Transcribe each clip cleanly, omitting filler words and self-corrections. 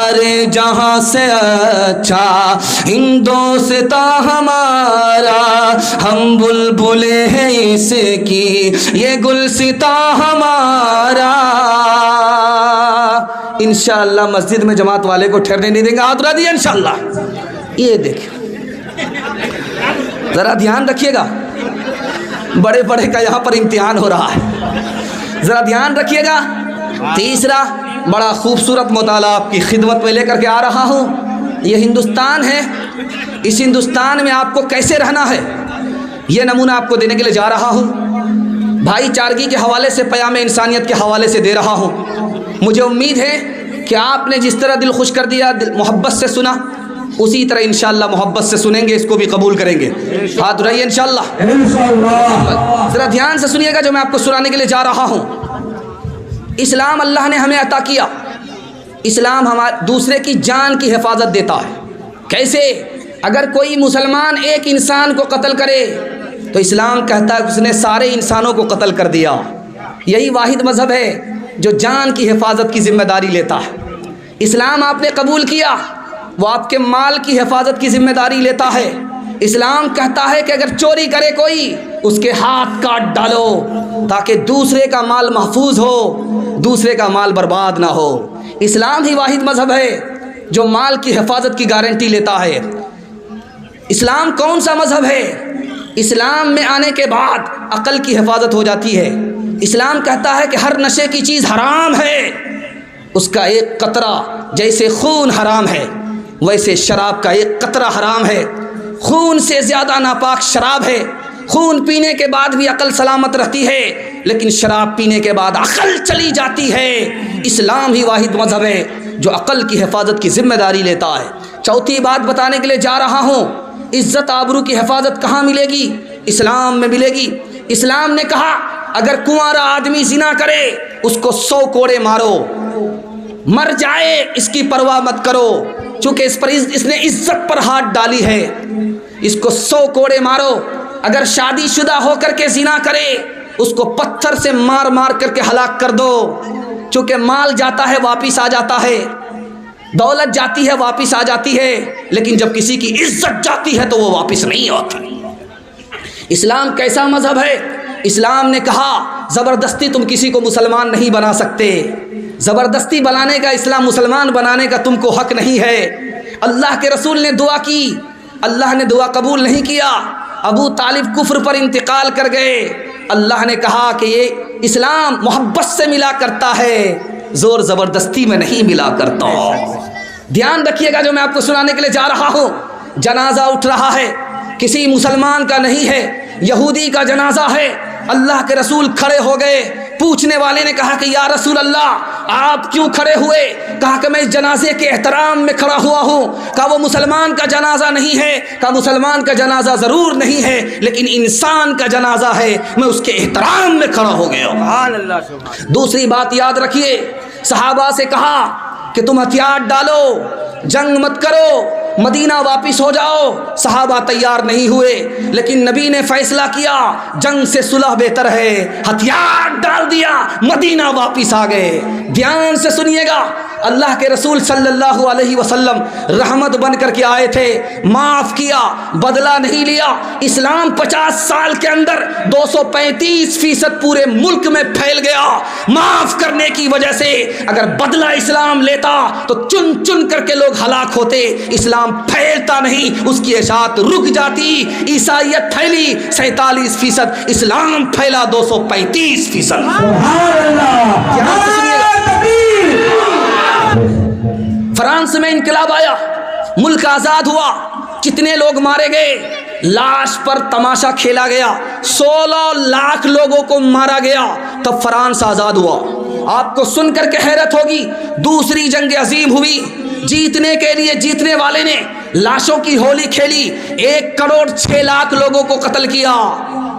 अरे जहाँ से अच्छा हिंदुस्ता हमारा, हम बुलबुले हैं इसकी ये गुलसिता हमारा। इंशाअल्लाह मस्जिद में जमात वाले को ठहरने नहीं देंगे, हाथ उठा दिया इंशाअल्लाह। ये देखिए ज़रा ध्यान रखिएगा, बड़े बड़े का यहाँ पर इम्तिहान हो रहा है, ज़रा ध्यान रखिएगा। तीसरा बड़ा खूबसूरत मुताला आपकी खिदमत में लेकर के आ रहा हूँ। ये हिंदुस्तान है, इस हिंदुस्तान में आपको कैसे रहना है ये नमूना आपको देने के लिए जा रहा हूँ। भाईचारगी के हवाले से, प्याम इंसानियत के हवाले से दे रहा हूँ। मुझे उम्मीद है कि आपने जिस तरह दिल खुश कर दिया, मोहब्बत से सुना, उसी तरह इंशाअल्लाह मोहब्बत से सुनेंगे, इसको भी कबूल करेंगे। हाथ उठाइए इंशाअल्लाह। ज़रा ध्यान से सुनिएगा जो मैं आपको सुनाने के लिए जा रहा हूँ। इस्लाम अल्लाह ने हमें अता किया। इस्लाम हमारे दूसरे की जान की हिफाजत देता है। कैसे? अगर कोई मुसलमान एक इंसान को कत्ल करे तो इस्लाम कहता है उसने सारे इंसानों को कत्ल कर दिया। यही वाहिद मज़हब है जो जान की हिफाजत की ज़िम्मेदारी लेता है। इस्लाम आपने कबूल किया, वो आपके माल की हिफाजत की ज़िम्मेदारी लेता है। इस्लाम कहता है कि अगर चोरी करे कोई, उसके हाथ काट डालो ताकि दूसरे का माल महफूज हो, दूसरे का माल बर्बाद ना हो। इस्लाम ही वाहिद मज़हब है जो माल की हिफाजत की गारंटी लेता है। इस्लाम कौन सा मज़हब है? इस्लाम में आने के बाद अक़ल की हिफाजत हो जाती है। इस्लाम कहता है कि हर नशे की चीज़ हराम है, उसका एक कतरा जैसे खून हराम है, वैसे शराब का एक कतरा हराम है। खून से ज़्यादा नापाक शराब है। खून पीने के बाद भी अक़ल सलामत रहती है, लेकिन शराब पीने के बाद अक़ल चली जाती है। इस्लाम ही वाहिद मज़हब है जो अक़ल की हिफाजत की ज़िम्मेदारी लेता है। चौथी बात बताने के लिए जा रहा हूँ, इज़्ज़त आबरू की हिफाजत कहाँ मिलेगी? इस्लाम में मिलेगी। इस्लाम ने कहा अगर कुंवारा आदमी ज़िना करे उसको 100 कोड़े मारो, मर जाए इसकी परवाह मत करो, चूँकि इस पर इसने इज़्ज़त पर हाथ डाली है, इसको 100 कोड़े मारो। अगर शादीशुदा होकर के ज़िना करे उसको पत्थर से मार मार करके हलाक कर दो, चूँकि माल जाता है वापिस आ जाता है, दौलत जाती है वापिस आ जाती है, लेकिन जब किसी की इज्जत जाती है तो वो वापिस नहीं आती। इस्लाम कैसा मज़हब है? इस्लाम ने कहा ज़बरदस्ती तुम किसी को मुसलमान नहीं बना सकते, ज़बरदस्ती बनाने का, इस्लाम मुसलमान बनाने का तुमको हक नहीं है। अल्लाह के रसूल ने दुआ की, अल्लाह ने दुआ कबूल नहीं किया। अबू तालिब कुफ्र पर इंतकाल कर गए। अल्लाह ने कहा कि ये इस्लाम मोहब्बत से मिला करता है, ज़ोर ज़बरदस्ती में नहीं मिला करता। ध्यान रखिएगा जो मैं आपको सुनाने के लिए जा रहा हूँ। जनाजा उठ रहा है, किसी मुसलमान का नहीं है, यहूदी का जनाजा है। अल्लाह के रसूल खड़े हो गए। पूछने वाले ने कहा कि या रसूल अल्लाह आप क्यों खड़े हुए? कहा कि मैं इस जनाजे के एहतराम में खड़ा हुआ हूँ। कहा वो मुसलमान का जनाजा नहीं है। कहा मुसलमान का जनाजा ज़रूर नहीं है, लेकिन इंसान का जनाजा है, मैं उसके एहतराम में खड़ा हो गया। दूसरी बात याद रखिए, सहाबा से कहा कि तुम हथियार डालो, जंग मत करो, मदीना वापिस हो जाओ। सहाबा तैयार नहीं हुए, लेकिन नबी ने फैसला किया जंग से सुलह बेहतर है, हथियार डाल दिया, मदीना वापिस आ गए। ध्यान से सुनिएगा, अल्लाह के रसूल सल्लल्लाहु अलैहि वसल्लम रहमत बन करके आए थे, माफ़ किया, बदला नहीं लिया। इस्लाम 50 साल के अंदर 235% पूरे मुल्क में फैल गया। माफ़ करने की वजह से अगर बदला इस्लाम लेता तो चुन चुन करके लोग हलाक होते। इस्लाम फैलता नहीं, उसकी इशाअत रुक जाती। ईसाईयत फैली 47%, इस्लाम फैला 235%। फ्रांस में इनकलाब आया, मुल्क आज़ाद हुआ, कितने लोग मारे गए, लाश पर तमाशा खेला गया, 16 लाख लोगों को मारा गया, तब फ्रांस आज़ाद हुआ। आपको सुनकर के हैरत होगी, दूसरी जंग अजीम हुई, जीतने के लिए जीतने वाले ने लाशों की होली खेली, 1 करोड़ 6 लाख लोगों को कत्ल किया।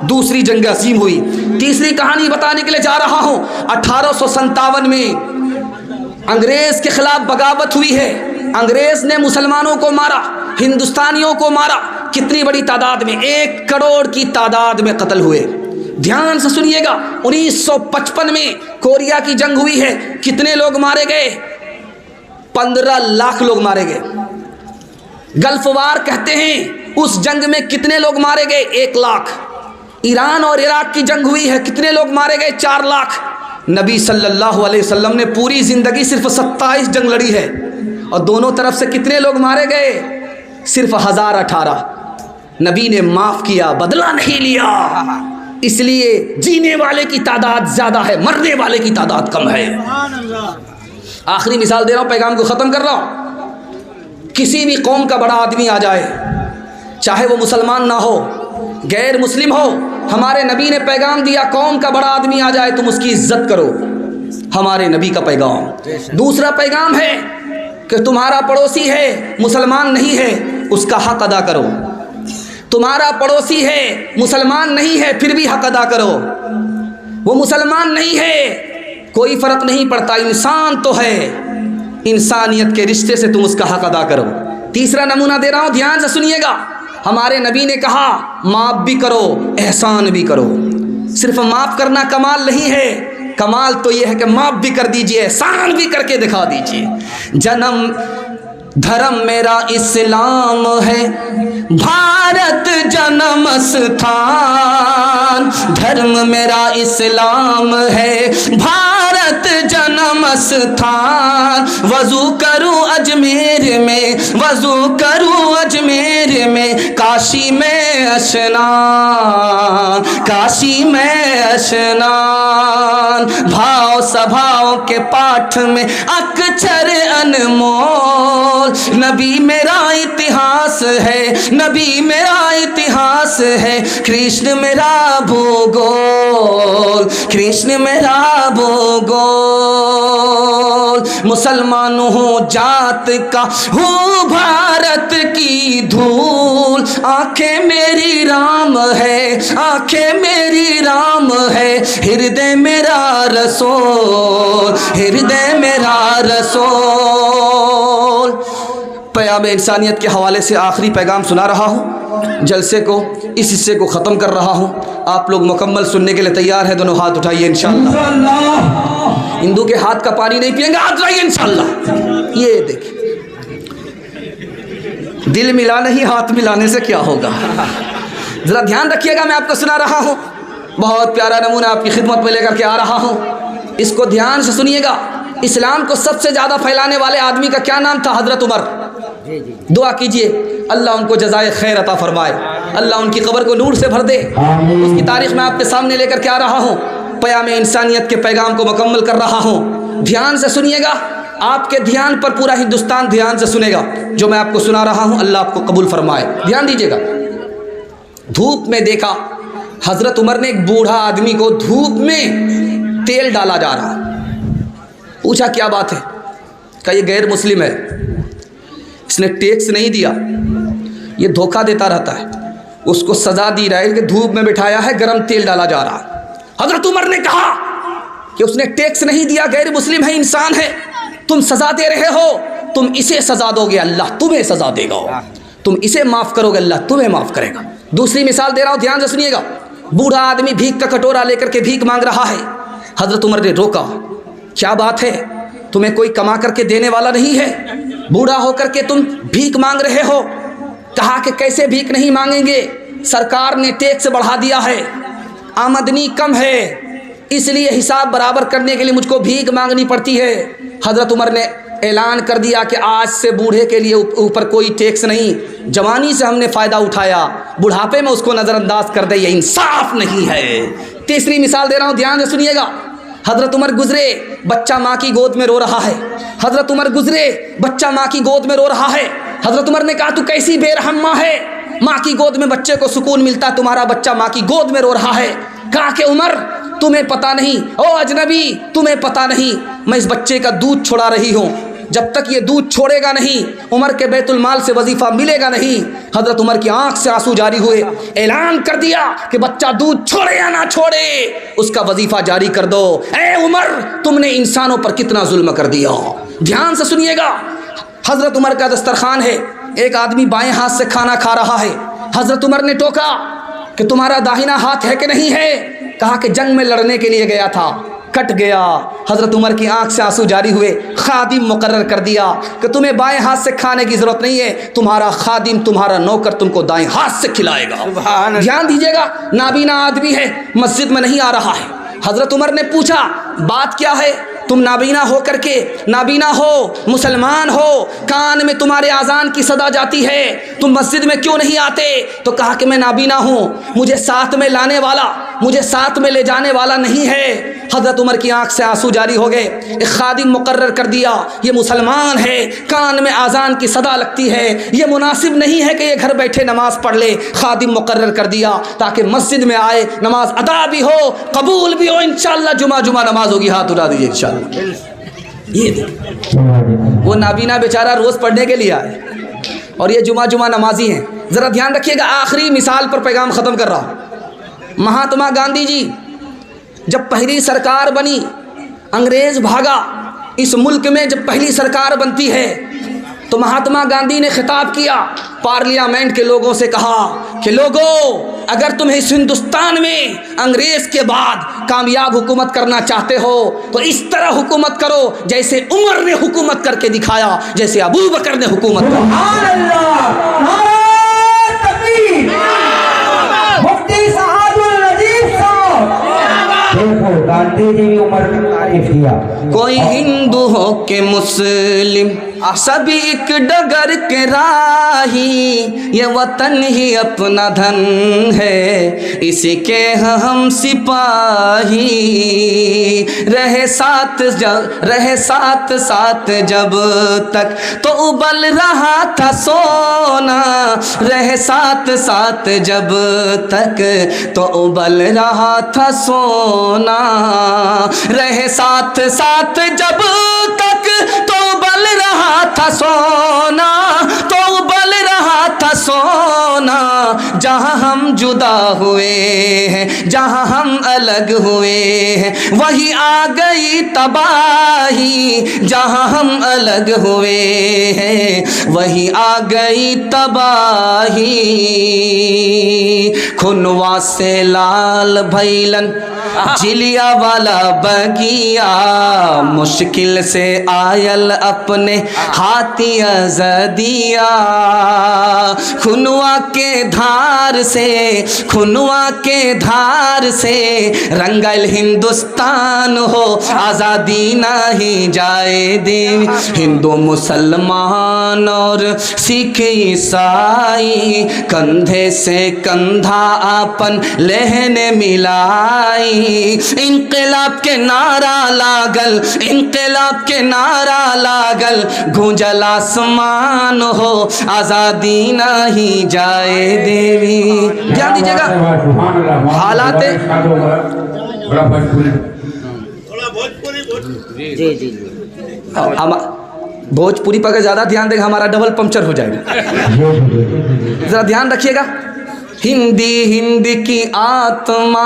दूसरी जंग अजीम हुई। तीसरी कहानी बताने के लिए जा रहा हूँ। 1857 में अंग्रेज के खिलाफ बगावत हुई है। अंग्रेज ने मुसलमानों को मारा, हिंदुस्तानियों को मारा, कितनी बड़ी तादाद में, 1 करोड़ की तादाद में कत्ल हुए। ध्यान से सुनिएगा, 1955 में कोरिया की जंग हुई है, कितने लोग मारे गए, 15 लाख लोग मारे गए। गल्फ वार कहते हैं उस जंग में कितने लोग मारे गए? 1 लाख। ईरान और इराक की जंग हुई है, कितने लोग मारे गए? 4 लाख। नबी सल्लल्लाहु अलैहि वसल्लम ने पूरी ज़िंदगी सिर्फ 27 जंग लड़ी है और दोनों तरफ से कितने लोग मारे गए? सिर्फ 1018। नबी ने माफ़ किया, बदला नहीं लिया। इसलिए जीने वाले की तादाद ज़्यादा है, मरने वाले की तादाद कम है। आखिरी मिसाल दे रहा हूँ, पैगाम को ख़त्म कर रहा हूँ। किसी भी कौम का बड़ा आदमी आ जाए, चाहे वो मुसलमान ना हो, गैर मुस्लिम हो, हमारे नबी ने पैगाम दिया, कौम का बड़ा आदमी आ जाए तुम उसकी इज्जत करो। हमारे नबी का पैगाम। दूसरा पैगाम है कि तुम्हारा पड़ोसी है, मुसलमान नहीं है, उसका हक अदा करो। तुम्हारा पड़ोसी है, मुसलमान नहीं है, फिर भी हक अदा करो। वो मुसलमान नहीं है, कोई फ़र्क नहीं पड़ता, इंसान तो है, इंसानियत के रिश्ते से तुम उसका हक अदा करो। तीसरा नमूना दे रहा हूँ, ध्यान से सुनिएगा। हमारे नबी ने कहा माफ़ भी करो, एहसान भी करो। सिर्फ माफ़ करना कमाल नहीं है, कमाल तो ये है कि माफ़ भी कर दीजिए, एहसान भी करके दिखा दीजिए। जन्म धर्म मेरा इस्लाम है, भारत जन्म स्थान। धर्म मेरा इस्लाम है, भारत जन्म स्थान। वज़ू करूँ अजमेर में, वज़ू करूँ अजमेर में, काशी में स्नान, काशी में स्नान। भाव सभाओं के पाठ में अक्षर अनमोल। नबी मेरा इतिहास है, नबी मेरा इतिहास है। कृष्ण मेरा भूगोल, कृष्ण मेरा भूगोल। मुसलमान हूँ जात का, हूँ भारत की धूल। आंखें मेरी राम है, आंखें मेरी राम है। हृदय मेरा रसूल, हृदय मेरा रसूल। पैगाम इंसानियत के हवाले से आखिरी पैगाम सुना रहा हूँ। जलसे को, इस हिस्से को ख़त्म कर रहा हूँ। आप लोग मुकम्मल सुनने के लिए तैयार हैं? दोनों हाथ उठाइए इंशाअल्लाह। हिंदू के हाथ का पानी नहीं पिएंगे, हाथ उठाइए इंशाअल्लाह। ये देखिए, दिल मिला नहीं, हाथ मिलाने से क्या होगा। ज़रा ध्यान रखिएगा, मैं आपको सुना रहा हूँ। बहुत प्यारा नमूना आपकी खिदमत में लेकर के आ रहा हूँ, इसको ध्यान से सुनिएगा। इस्लाम को सबसे ज़्यादा फैलाने वाले आदमी का क्या नाम था? हज़रत उमर। दुआ कीजिए अल्लाह उनको जज़ाए खैर अता फरमाए, अल्लाह उनकी कब्र को नूर से भर दे। उसकी तारीख़ मैं आपके सामने लेकर के आ रहा हूँ। पैगाम इंसानियत के पैगाम को मुकम्मल कर रहा हूँ। ध्यान से सुनिएगा, आपके ध्यान पर पूरा हिंदुस्तान ध्यान से सुनेगा जो मैं आपको सुना रहा हूँ। अल्लाह आपको कबूल फरमाए, ध्यान दीजिएगा। धूप में देखा हज़रत उमर ने एक बूढ़ा आदमी को धूप में तेल डाला जा रहा। पूछा क्या बात है? कहा ये गैर मुस्लिम है, इसने टैक्स नहीं दिया, ये धोखा देता रहता है। उसको सज़ा दी रहा है कि धूप में बिठाया है, गरम तेल डाला जा रहा। हज़रत उमर ने कहा कि उसने टैक्स नहीं दिया, गैर मुस्लिम है, इंसान है, तुम सज़ा दे रहे हो, तुम इसे सज़ा दोगे, अल्लाह तुम्हें सज़ा देगा। तुम इसे माफ़ करोगे, अल्लाह तुम्हें माफ़ करेगा। दूसरी मिसाल दे रहा हूँ, ध्यान से सुनिएगा। बूढ़ा आदमी भीख का कटोरा लेकर के भीख मांग रहा है। हज़रत उमर ने रोका, क्या बात है, तुम्हें कोई कमा करके देने वाला नहीं है? बूढ़ा होकर के तुम भीख मांग रहे हो। कहा कि कैसे भीख नहीं मांगेंगे, सरकार ने टैक्स बढ़ा दिया है, आमदनी कम है, इसलिए हिसाब बराबर करने के लिए मुझको भीख मांगनी पड़ती है। हज़रत उमर ने ऐलान कर दिया कि आज से बूढ़े के लिए ऊपर कोई टैक्स नहीं। जवानी से हमने फ़ायदा उठाया, बुढ़ापे में उसको नज़रअंदाज कर दे, ये इंसाफ नहीं है। तीसरी मिसाल दे रहा हूँ, ध्यान से सुनिएगा। हज़रत उमर गुजरे, बच्चा माँ की गोद में रो रहा है। हज़रत उमर गुजरे, बच्चा माँ की गोद में रो रहा है। हज़रत उमर ने कहा तू कैसी बेरहम माँ है, माँ की गोद में बच्चे को सुकून मिलता, तुम्हारा बच्चा माँ की गोद में रो रहा है। कहा कि उमर तुम्हें पता नहीं, ओ अजनबी तुम्हें पता नहीं, मैं इस बच्चे का दूध छोड़ा रही हूँ, जब तक ये दूध छोड़ेगा नहीं उमर के बैतुल माल से वजीफ़ा मिलेगा नहीं। हज़रत उमर की आंख से आंसू जारी हुए, ऐलान कर दिया कि बच्चा दूध छोड़े या ना छोड़े उसका वजीफ़ा जारी कर दो। ए उमर, तुमने इंसानों पर कितना जुल्म कर दिया। ध्यान से सुनिएगा, हज़रत उमर का दस्तरखान है, एक आदमी बाएं हाथ से खाना खा रहा है। हज़रत उमर ने टोका कि तुम्हारा दाहिना हाथ है कि नहीं है? कहा कि जंग में लड़ने के लिए गया था, कट गया। हज़रत उमर की आंख से आंसू जारी हुए। खादिम मुकर्रर कर दिया कि तुम्हें बाएं हाथ से खाने की ज़रूरत नहीं है, तुम्हारा खादिम, तुम्हारा नौकर तुमको दाएं हाथ से खिलाएगा। ध्यान दीजिएगा, नाबीना आदमी है, मस्जिद में नहीं आ रहा है। हज़रत उमर ने पूछा, बात क्या है? तुम नाबीना हो करके, नाबीना हो, मुसलमान हो, कान में तुम्हारे आज़ान की सदा जाती है, तुम मस्जिद में क्यों नहीं आते? तो कहा कि मैं नाबीना हूँ, मुझे साथ में लाने वाला, मुझे साथ में ले जाने वाला नहीं है। हज़रत उमर की आंख से आंसू जारी हो गए। एक खादिम मुकर्रर कर दिया, ये मुसलमान है, कान में आज़ान की सदा लगती है, ये मुनासिब नहीं है कि ये घर बैठे नमाज पढ़ ले। खादिम मुकर्रर कर दिया ताकि मस्जिद में आए, नमाज अदा भी हो, कबूल भी हो, इंशाअल्लाह जुमा नमाज होगी। हाथ उठा दीजिए इंशाअल्लाह। ये देखिए, वो नाबीना बेचारा रोज़ पढ़ने के लिए आए और ये जुमा नमाजी हैं। ज़रा ध्यान रखिएगा, आखिरी मिसाल पर पैगाम ख़त्म कर रहा हूँ। महात्मा गांधी जी जब पहली सरकार बनी, अंग्रेज़ भागा। इस मुल्क में जब पहली सरकार बनती है तो महात्मा गांधी ने खिताब किया, पार्लियामेंट के लोगों से कहा कि लोगों, अगर तुम इस हिंदुस्तान में अंग्रेज़ के बाद कामयाब हुकूमत करना चाहते हो तो इस तरह हुकूमत करो जैसे उमर ने हुकूमत करके दिखाया, जैसे अबू बकर ने हुकूमत गांधी जी भी उमर की तारीफ किया। कोई हिंदू हो के मुस्लिम, सभी एक डगर के राही, ये वतन ही अपना धन है, इसी के हम सिपाही। रहे साथ साथ जब तक तो उबल रहा था सोना, रहे साथ साथ जब तक तो उबल रहा था सोना, रहे साथ साथ जब तक तो उबल रहा था सोना, तो उबल रहा था सोना। जहाँ हम जुदा हुए हैं, जहाँ हम अलग हुए हैं, वही आ गई तबाही। जहाँ हम अलग हुए हैं, वही आ गई तबाही। खुनवा से लाल भैलन जिलिया वाला बगिया, मुश्किल से आयल अपने हाथिया जदिया। खुनवा के धार से, खुनवा के धार से रंगल हिंदुस्तान हो, आज़ादी नहीं जाए देवी। हिंदू मुसलमान और सिख ईसाई, कंधे से कंधा आपन लहने मिलाई। इंक़िलाब के नारा लागल, इंक़िलाब के नारा लागल, गूंजल आसमान हो, आज़ादी नहीं जाए देवी। ध्यान दीजिएगा, हालात भोजपुरी पर ज़्यादा ध्यान देगा, हमारा डबल पंक्चर हो जाएगा। ज़रा ध्यान रखिएगा, हिंदी हिंदी की आत्मा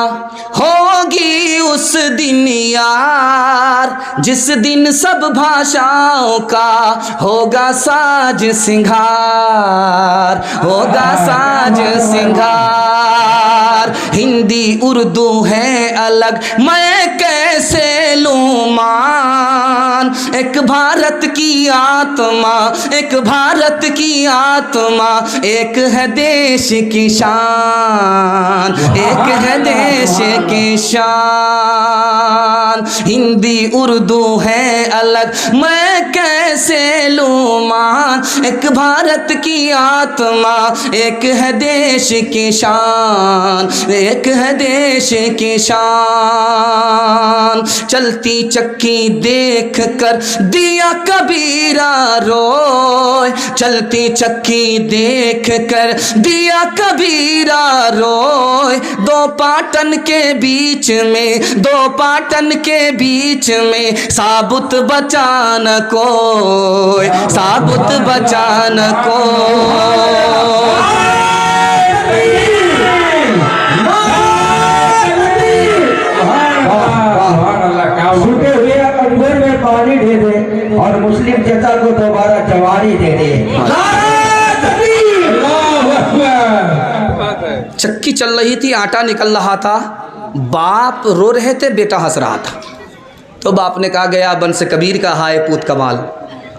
होगी उस दिन यार, जिस दिन सब भाषाओं का होगा साज सिंगार, होगा साज सिंगार। हिंदी उर्दू है अलग, मैं कैसे लूँ मान। एक भारत की आत्मा, एक भारत की आत्मा, एक है देश की शान, एक है देश की शान। हिंदी उर्दू है अलग, मैं कैसे लूँ मान। एक भारत की आत्मा, एक है देश की शान, एक है देश की शान। चलती चक्की देख कर दिया कबीरा रोए, चलती चक्की देख कर दिया कबीरा रोए। दो पाटन के बीच में, दो पाटन के बीच में, साबुत बचा न कोई, साबुत बचा न कोई। छूटे हुए अंगूर में पानी दे दे और मुस्लिम चचा को दोबारा जवानी दे दे। चक्की चल रही थी, आटा निकल रहा था, बाप रो रहे थे, बेटा हंस रहा था। तो बाप ने कहा गया बंस कबीर का हाय पूत कमाल,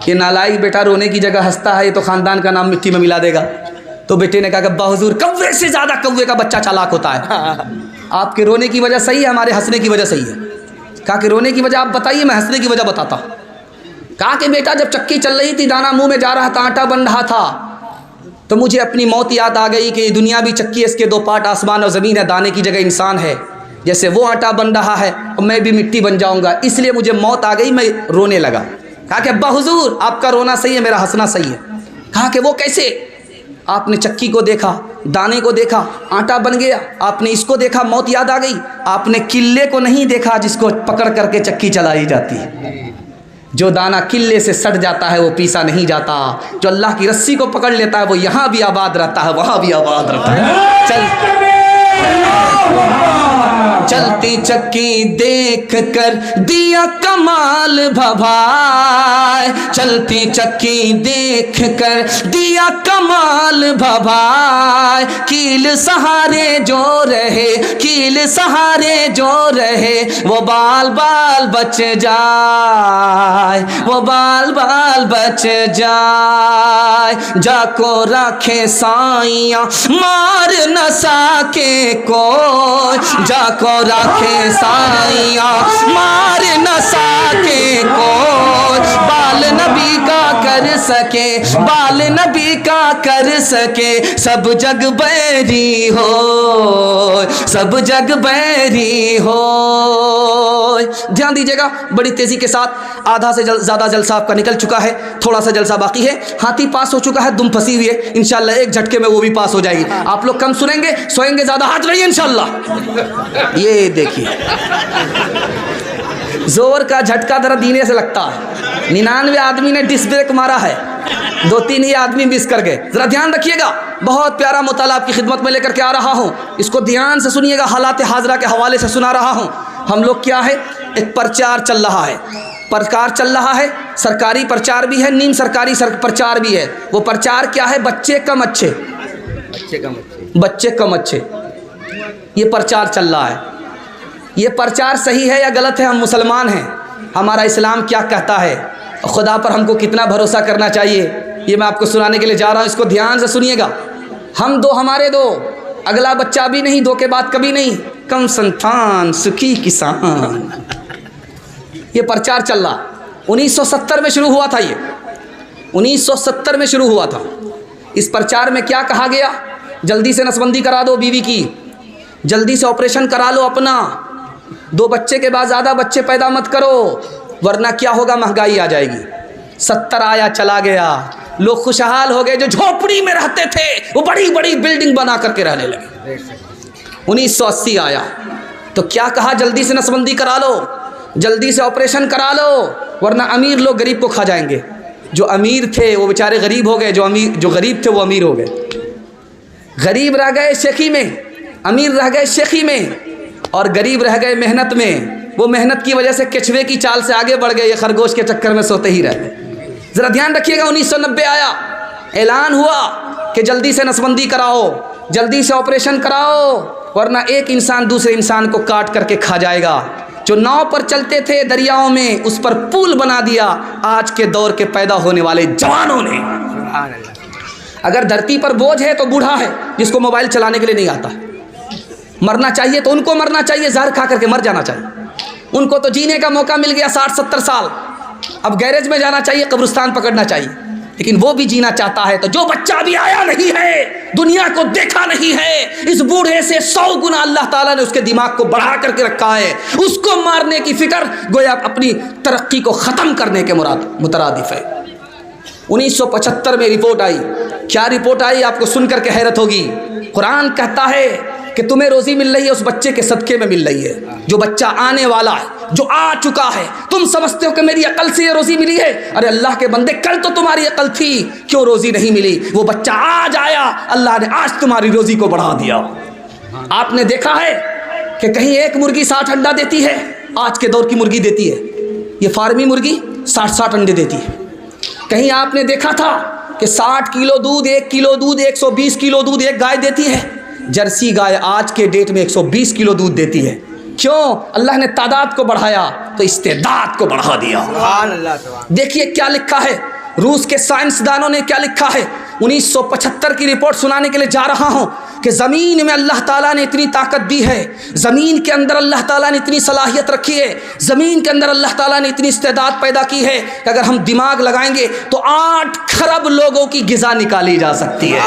ये नालायक बेटा रोने की जगह हंसता है, ये तो ख़ानदान का नाम मिट्टी में मिला देगा। तो बेटे ने कहा कि अब्बा हुजूर कौवे से ज़्यादा कौवे का बच्चा चालाक होता है। आपके रोने की वजह सही है, हमारे हंसने की वजह सही है। कहा कि रोने की वजह आप बताइए, मैं हंसने की वजह बताता हूँ। कहा कि बेटा जब चक्की चल रही थी, दाना मुंह में जा रहा था, आटा बन रहा था, तो मुझे अपनी मौत याद आ गई कि ये दुनिया भी चक्की है, इसके दो पार्ट आसमान और ज़मीन है, दाने की जगह इंसान है। जैसे वो आटा बन रहा है और मैं भी मिट्टी बन जाऊंगा, इसलिए मुझे मौत आ गई, मैं रोने लगा। कहा कि अब्बा हुजूर आपका रोना सही है, मेरा हंसना सही है। कहा कि वो कैसे? आपने चक्की को देखा, दाने को देखा, आटा बन गया, आपने इसको देखा, मौत याद आ गई। आपने किले को नहीं देखा जिसको पकड़ करके चक्की चलाई जाती है। जो दाना किले से सट जाता है वो पीसा नहीं जाता, जो अल्लाह की रस्सी को पकड़ लेता है वो यहाँ भी आबाद रहता है, वहाँ भी आबाद रहता है। चलती चक्की देख कर दिया कमाल भभाए, चलती चक्की देख कर दिया कमाल भभाए। कील सहारे जो रहे, कील सहारे जो रहे, वो बाल बाल बच जाए, वो बाल बाल बच जाए। जाको राखे साइया मार न सके कोई, जाको राखे साइया मार न सके कोई। बाल नबी का कर सके, बाल नबी का कर सके, सब जग बैरी हो, सब जग बैरी हो। ध्यान दीजिएगा बड़ी तेजी के साथ, आधा से ज़्यादा जलसा आपका निकल चुका है, थोड़ा सा जलसा बाकी है। हाथी पास हो चुका है, दुम फंसी हुई है, इंशाल्लाह एक झटके में वो भी पास हो जाएगी। आप लोग कम सुनेंगे, सोएंगे ज़्यादा, हाथ रहिए इंशाल्लाह। ये देखिए जोर का झटका दर्द दीने से लगता है। 99 आदमी ने डिस्क ब्रेक मारा है, 2-3 ही आदमी मिस कर गए। ज़रा ध्यान रखिएगा, बहुत प्यारा मुताला आपकी खिदमत में लेकर के आ रहा हूँ, इसको ध्यान से सुनिएगा। हालात हाजरा के हवाले से सुना रहा हूँ। हम लोग क्या है, एक प्रचार चल रहा है, प्रचार चल रहा है, सरकारी प्रचार भी है, नीम सरकारी प्रचार भी है। वो प्रचार क्या है? बच्चे कम अच्छे, बच्चे कम अच्छे, बच्चे कम अच्छे, ये प्रचार चल रहा है। ये प्रचार सही है या गलत है? हम मुसलमान हैं, हमारा इस्लाम क्या कहता है, खुदा पर हमको कितना भरोसा करना चाहिए, ये मैं आपको सुनाने के लिए जा रहा हूँ। इसको ध्यान से सुनिएगा। हम दो, हमारे दो, अगला बच्चा भी नहीं, दो के बाद कभी नहीं, कम संतान सुखी किसान। ये प्रचार चल रहा 1970 में शुरू हुआ था, ये 1970 में शुरू हुआ था। इस प्रचार में क्या कहा गया? जल्दी से नसबंदी करा दो बीवी की, जल्दी से ऑपरेशन करा लो अपना, 2 बच्चे के बाद ज़्यादा बच्चे पैदा मत करो, वरना क्या होगा, महंगाई आ जाएगी। 70 आया, चला गया, लोग खुशहाल हो गए। जो झोपड़ी में रहते थे वो बड़ी बड़ी बिल्डिंग बना करके रहने लगे। 1980 आया तो क्या कहा? जल्दी से नसबंदी करा लो, जल्दी से ऑपरेशन करा लो, वरना अमीर लोग गरीब को खा जाएंगे। जो अमीर थे वो बेचारे गरीब हो गए, जो गरीब थे वो अमीर हो गए। गरीब रह गए शेखी में, अमीर रह गए शेखी में, और गरीब रह गए मेहनत में। वो मेहनत की वजह से केचुए की चाल से आगे बढ़ गए, ये खरगोश के चक्कर में सोते ही रहे। ज़रा ध्यान रखिएगा, 1990 आया, ऐलान हुआ कि जल्दी से नसबंदी कराओ, जल्दी से ऑपरेशन कराओ, वरना एक इंसान दूसरे इंसान को काट करके खा जाएगा। जो नाव पर चलते थे दरियाओं में, उस पर पुल बना दिया आज के दौर के पैदा होने वाले जवानों ने। अगर धरती पर बोझ है तो बूढ़ा है जिसको मोबाइल चलाने के लिए नहीं आता। मरना चाहिए तो उनको मरना चाहिए, जहर खा करके मर जाना चाहिए। उनको तो जीने का मौका मिल गया 60-70 साल, अब गैरेज में जाना चाहिए, कब्रिस्तान पकड़ना चाहिए, लेकिन वो भी जीना चाहता है। तो जो बच्चा भी आया नहीं है, दुनिया को देखा नहीं है, इस बूढ़े से 100 गुना अल्लाह ताला ने उसके दिमाग को बढ़ा करके रखा है। उसको मारने की फिक्र गोया अपनी तरक्की को ख़त्म करने के मुतरादिफ है। 1975 में रिपोर्ट आई। क्या रिपोर्ट आई आपको सुन करके हैरत होगी। कुरान कहता है कि तुम्हें रोज़ी मिल रही है उस बच्चे के सदक़े में मिल रही है, जो बच्चा आने वाला है, जो आ चुका है। तुम समझते हो कि मेरी अकल से ये रोज़ी मिली है, अरे अल्लाह के बंदे, कल तो तुम्हारी अकल थी, क्यों रोज़ी नहीं मिली? वो बच्चा आज आया, अल्लाह ने आज तुम्हारी रोज़ी को बढ़ा दिया। आपने देखा है कि कहीं एक मुर्गी 60 अंडा देती है, आज के दौर की मुर्गी देती है, ये फार्मी मुर्गी 60 अंडे देती है। कहीं आपने देखा था कि 60 किलो दूध, 1 किलो दूध, 120 किलो दूध एक गाय देती है। जर्सी गाय आज के डेट में 120 किलो दूध देती है। क्यों? अल्लाह ने तादाद को बढ़ाया, तो इस्तेदाद को बढ़ा दिया। देखिए क्या लिखा है, रूस के साइंसदानों ने क्या लिखा है। 1975 की रिपोर्ट सुनाने के लिए जा रहा हूं कि ज़मीन में अल्लाह ताला ने इतनी ताकत दी है, ज़मीन के अंदर अल्लाह ताला ने इतनी सलाहियत रखी है, ज़मीन के अंदर अल्लाह ताला ने इतनी इस्तेदाद पैदा की है कि अगर हम दिमाग लगाएंगे तो 8 खरब लोगों की ग़िज़ा निकाली जा सकती है।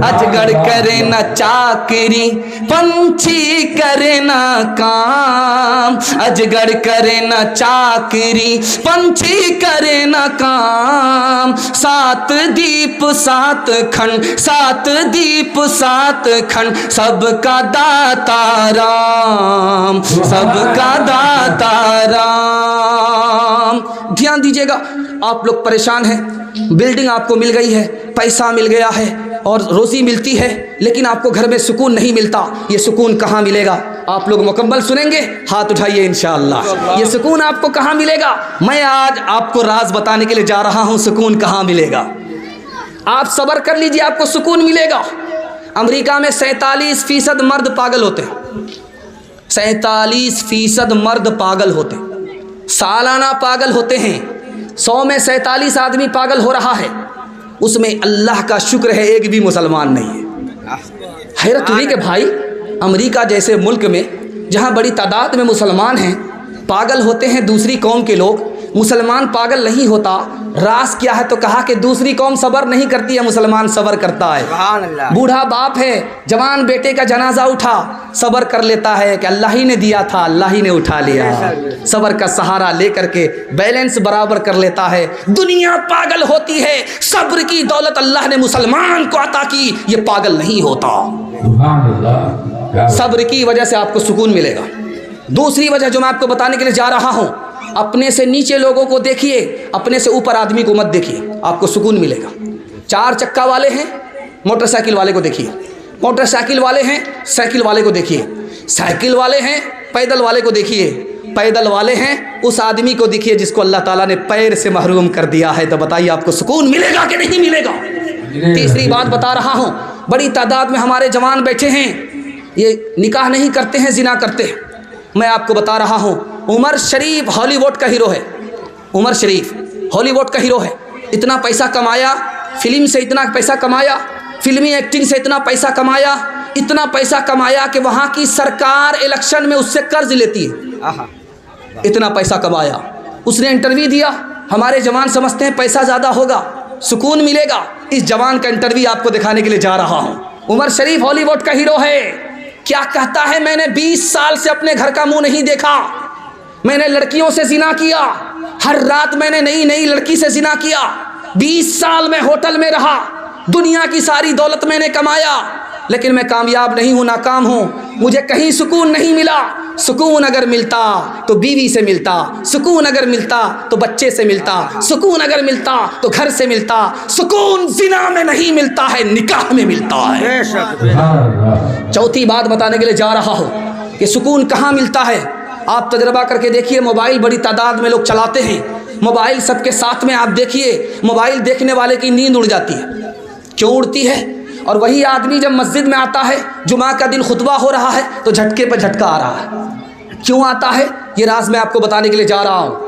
अजगर करे ना चाकरी, पंछी करे ना काम, अजगर करे ना चाकरी, पंछी करे ना काम, 7 दीप 7 खंड, 7 दीप 7 खंड, सबका दाता राम, सबका दाता राम। ध्यान दीजिएगा, आप लोग परेशान हैं, बिल्डिंग आपको मिल गई है, पैसा मिल गया है और रोज़ी मिलती है, लेकिन आपको घर में सुकून नहीं मिलता। ये सुकून कहाँ मिलेगा? आप लोग मुकम्मल सुनेंगे, हाथ उठाइए इंशाअल्लाह। ये सुकून आपको कहाँ मिलेगा? मैं आज आपको राज बताने के लिए जा रहा हूँ, सुकून कहाँ मिलेगा। आप सब्र कर लीजिए, आपको सुकून मिलेगा। अमेरिका में 47% मर्द पागल होते हैं, 47% मर्द पागल होते हैं, सालाना पागल होते हैं। 100 में 47 आदमी पागल हो रहा है, उसमें अल्लाह का शुक्र है एक भी मुसलमान नहीं है। हैरत हुई कि भाई अमेरिका जैसे मुल्क में जहाँ बड़ी तादाद में मुसलमान हैं, पागल होते हैं दूसरी कौम के लोग, मुसलमान पागल नहीं होता। राज क्या है? तो कहा कि दूसरी कौम सब्र नहीं करती है, मुसलमान सब्र करता है। बूढ़ा बाप है, जवान बेटे का जनाजा उठा, सब्र कर लेता है कि अल्लाह ही ने दिया था, अल्लाह ही ने उठा लिया। सब्र का सहारा लेकर के बैलेंस बराबर कर लेता है। दुनिया पागल होती है, सब्र की दौलत अल्लाह ने मुसलमान को अता की, ये पागल नहीं होता। सब्र की वजह से आपको सुकून मिलेगा। दूसरी वजह जो मैं आपको बताने के लिए जा रहा हूँ, अपने से नीचे लोगों को देखिए, अपने से ऊपर आदमी को मत देखिए, आपको सुकून मिलेगा। 4 चक्का वाले हैं, मोटरसाइकिल वाले को देखिए, मोटरसाइकिल वाले हैं, साइकिल वाले को देखिए, साइकिल वाले हैं, पैदल वाले को देखिए, पैदल वाले हैं उस आदमी को देखिए जिसको अल्लाह ताला ने पैर से महरूम कर दिया है। तो बताइए आपको सुकून मिलेगा कि नहीं मिलेगा? तीसरी बात बता रहा हूँ, बड़ी तादाद में हमारे जवान बैठे हैं, ये निकाह नहीं करते हैं, जिना करते हैं। मैं आपको बता रहा हूँ, उमर शरीफ हॉलीवुड का हीरो है, उमर शरीफ हॉलीवुड का हीरो है। इतना पैसा कमाया, फिल्म से इतना पैसा कमाया, फिल्मी एक्टिंग से इतना पैसा कमाया, इतना पैसा कमाया कि वहाँ की सरकार इलेक्शन में उससे कर्ज लेती है। इतना पैसा कमाया, उसने इंटरव्यू दिया। हमारे जवान समझते हैं पैसा ज़्यादा होगा, सुकून मिलेगा। इस जवान का इंटरव्यू आपको दिखाने के लिए जा रहा हूँ। उमर शरीफ हॉलीवुड का हीरो है। क्या कहता है? मैंने 20 साल से अपने घर का मुंह नहीं देखा, मैंने लड़कियों से जिना किया, हर रात मैंने नई नई लड़की से जिना किया, 20 साल में होटल में रहा, दुनिया की सारी दौलत मैंने कमाया, लेकिन मैं कामयाब नहीं हूँ, नाकाम हूँ, मुझे कहीं सुकून नहीं मिला। सुकून अगर मिलता तो बीवी से मिलता, सुकून अगर मिलता तो बच्चे से मिलता, सुकून अगर मिलता तो घर से मिलता। सुकून जिना में नहीं मिलता है, निकाह में मिलता है। चौथी बात बताने के लिए जा रहा हूँ कि सुकून कहाँ मिलता है। आप तजर्बा करके देखिए, मोबाइल बड़ी तादाद में लोग चलाते हैं, मोबाइल सबके साथ में। आप देखिए, मोबाइल देखने वाले की नींद उड़ जाती है। क्यों उड़ती है? और वही आदमी जब मस्जिद में आता है, जुमा का दिन खुतबा हो रहा है, तो झटके पर झटका आ रहा है। क्यों आता है? ये राज मैं आपको बताने के लिए जा रहा हूँ।